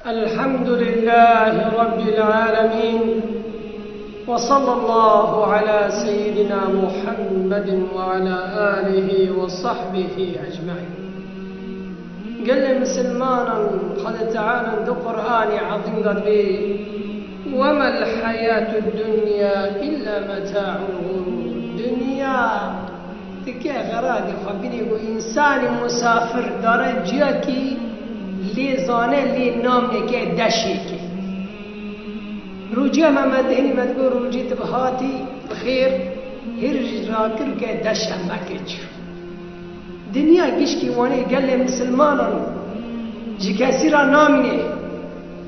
الحمد لله رب العالمين، وصلى الله على سيدنا محمد وعلى آله وصحبه أجمعين. قال لي مسلمانا قال تعالى دو قرآن عظيم قد بي وما الحياة الدنيا إلا متاع الدنيا تكي غرادي خبيني إنسان مسافر درجيكي لی زانه لی نام که دشی که روجی هم مدهنی مدگو روجی تبهاتی بخیر هر راکر که دش هم بکچ دنیا گشکی وانی گل مسلمانان جی کسی را نامینه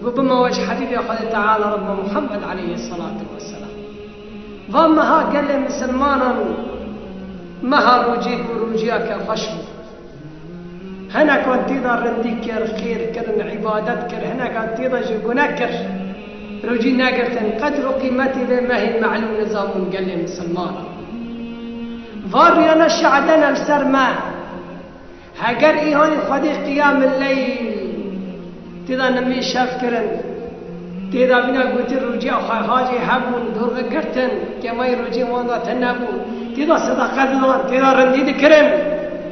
گو بمواج حبیب خدا تعالی رب محمد علیه الصلاة والسلام و مها گل مسلمانان مها روجی و روجی که خشم هنا كنت تيدا رندي كر خير كرن عبادت كر هنا كنت تيدا جبنا كر رجي ناقرتن قدر قيمتي بما هي معلوم نظام قال مسلمان فاريانا شعدنا السرما هاجر إيهان خدي قيام الليل تيدا نمي شاف كرن تيدا بنا قلت الرجي هاجي حبون دور كرتن كما يرجي وانا تنابو تيدا صدقة الله تيدا رندي كرن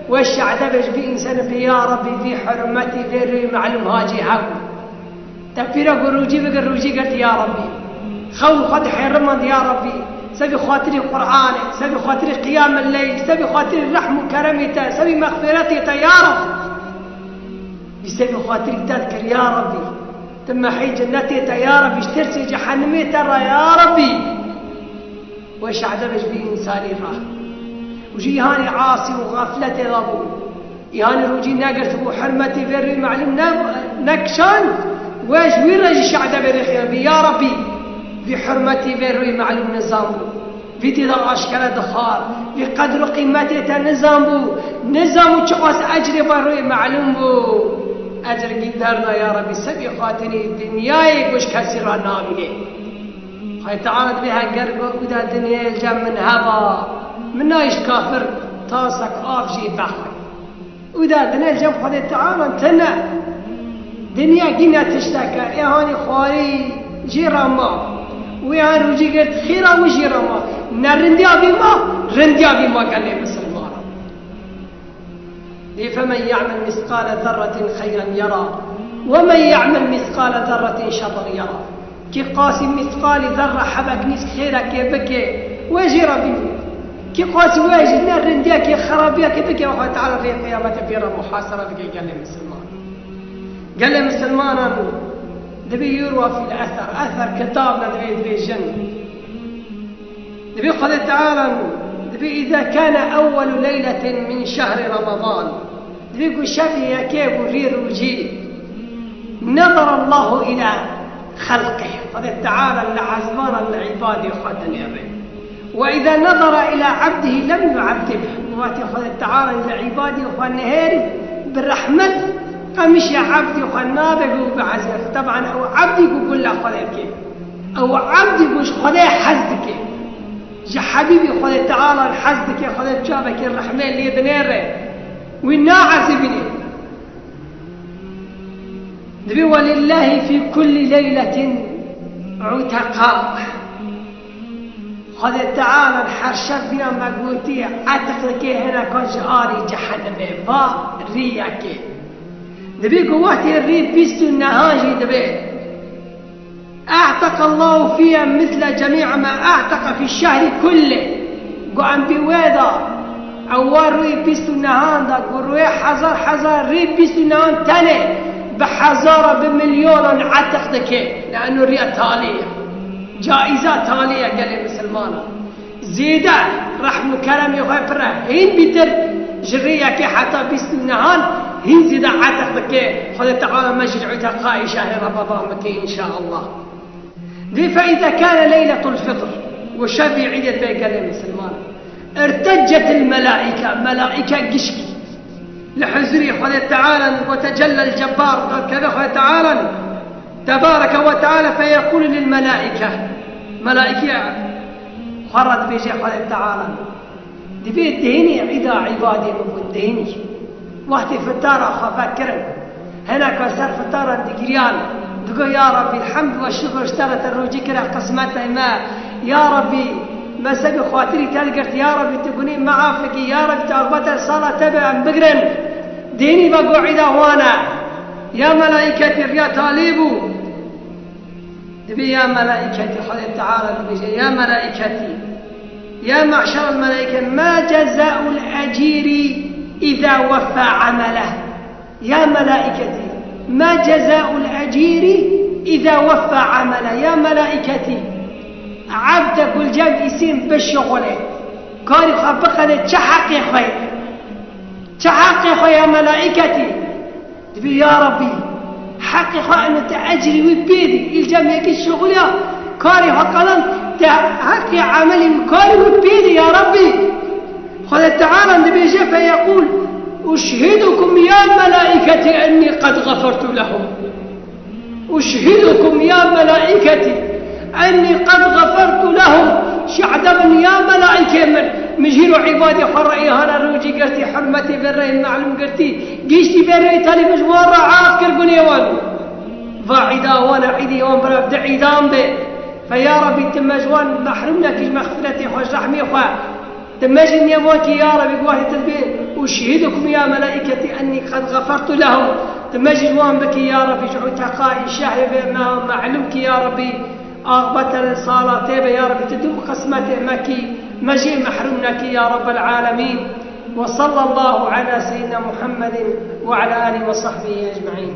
والشعب بي إنسان في يا ربي في حرمتي في معلوم هاجي حق تفير قروجي بقروجي قلت يا ربي خو خد حرمت يا ربي سبي خاطري قرآن سبي خاطري قيام الليل سبي خاطري الرحم وكرمته سبي مغفرتي يا رب بسبي خاطري تذكر يا ربي تم حي جنتي يا ربي اشترسي جحنمي ترى يا ربي والشعب بي إنساني راه وجي هاني عاصي وغفلتي ضبو يهاني روجي ناقرت ابو حرمتي في معلم نكشان واش وين راجي شعدا بريخي يا ربي بحرمتي في معلم نظام في تدا اشكال دخار بقدر قيمتي نظام تشقاس اجري بروي معلوم بو اجر قدرنا يا ربي سبي خاطري الدنيا وش كسر نامي هاي تعالت بها قرب ودا الدنيا الجم من هبا من نايش كافر تاسك آفجي بحر ودا دنيا الجم خذ تعالى تنا دنيا قينا تشتكى إهاني خواري جيراما ويان رجي قلت خيرا وجيراما نرنديا بما قال لي مسلمان فمن يعمل مثقال ذرة خيرا يرى ومن يعمل مثقال ذرة شرا يرى كي قاسم مثقال ذرة حبك نس خيرك بكي وجيرا بما كي قاسي واجدنا الرنديا كي خرابيا كي بكي وحوة تعالى في قيامة بيرا محاصرة بكي قال لي مسلمان دبي يروى في الأثر أثر كتابنا دبي جن دبي قال تعالى دبي إذا كان أول ليلة من شهر رمضان دبي يقول شافي يا كيف رير وجي نظر الله إلى خلقه قال تعالى لعزمان العباد يخدن يا بي وإذا نظر إلى عبده لم يعذبه واتي خذ تعالى إلى عبادي وخنهاري بالرحمة قمش يا عبدي وخنابك وبعزيز طبعا أو عبدي يقول له خذك أو عبدي يقول خذ حزدك يا حبيبي خذ تعالى حزدك خذ جابك الرحمن اللي دنيره وإنا عذبني نبي ولله في كل ليلة عتقاء خذ تعالى الحرشة بنا مقوتي عتقك هنا كجاري جحنم با ريك دبي قواتي الري بيستو النهاجي دبي اعتق الله فيها مثل جميع ما اعتق في الشهر كله قوان بويدا اوار ري بيستو النهان دا قروي حزار ري بيستو النهان تاني بحزارة بمليون عتقك لانه ريا تالية جائزة تالية قال لي مسلمانا زيادة رحم وكرم يغفره هين بيتر جرية كي حتى بيستنهان هين زيادة عتقك خذ تعالى مجد عتقاء شهر رمضان مكي إن شاء الله دي فإذا كان ليلة الفطر وشبي عيد بي قال لي مسلمانا ارتجت الملائكة ملائكة قشكي لحزري خذ تعالى وتجلى الجبار كذا خذ تعالى تبارك وتعالى فيقول للملائكة ملائكة خرد بيجي قال تعالى دبي دهني عدا عبادي مبدهني وقت فتارة خفكرن هنا كسر فتارة دقريان تقول يا ربي الحمد والشكر اشترت الروجي كره قسمتها ما يا ربي ما سبي خاطري تلقرت يا ربي تقولي معافقي يا ربي تأغبت الصلاة تبع بقرن ديني بقعدة وانا يا ملائكتي يا طالبو تبي يا ملائكتي خذ تعالى يا ملائكتي يا معشر الملائكة ما جزاء الأجير إذا وفى عمله يا ملائكتي ما جزاء الأجير إذا وفى عمله يا ملائكتي عبدك الجمع يسين بالشغله كان يخبقني تحقي خير تحقي خير يا ملائكتي تبي يا ربي حقي خير أنه تأجري وبيدي الجمع يكي الشغله كان يحقلن تحقي عملي كان وبيدي يا ربي خذ تعالى النبي جاء فيقول أشهدكم يا ملائكتي أني قد غفرت لهم أشهدكم يا ملائكتي أني قد غفرت لهم شعدبني يا ملائكة من مجهلوا عبادي فرعي هنا روجي قرتي حرمتي بالرأي معلوم قرتي قيشتي بالرأي تالي مجوارة عافكر قنيوان فاعدا وانا عيدي وان براب دعيدان به فيا ربي تمجوان محرمنا كيش مغفرتي خوش رحمي خواه تمجن يموتي يا ربي قواه تدبين أشهدكم يا ملائكتي أني قد غفرت لهم تمجن وان بك يا ربي شعو تقائي شاهي بما معلومك يا ربي أغبت الصلاة يا ربي تدوم قسمته مكي مجي محرمناك يا رب العالمين وصلى الله على سيدنا محمد وعلى آله وصحبه أجمعين.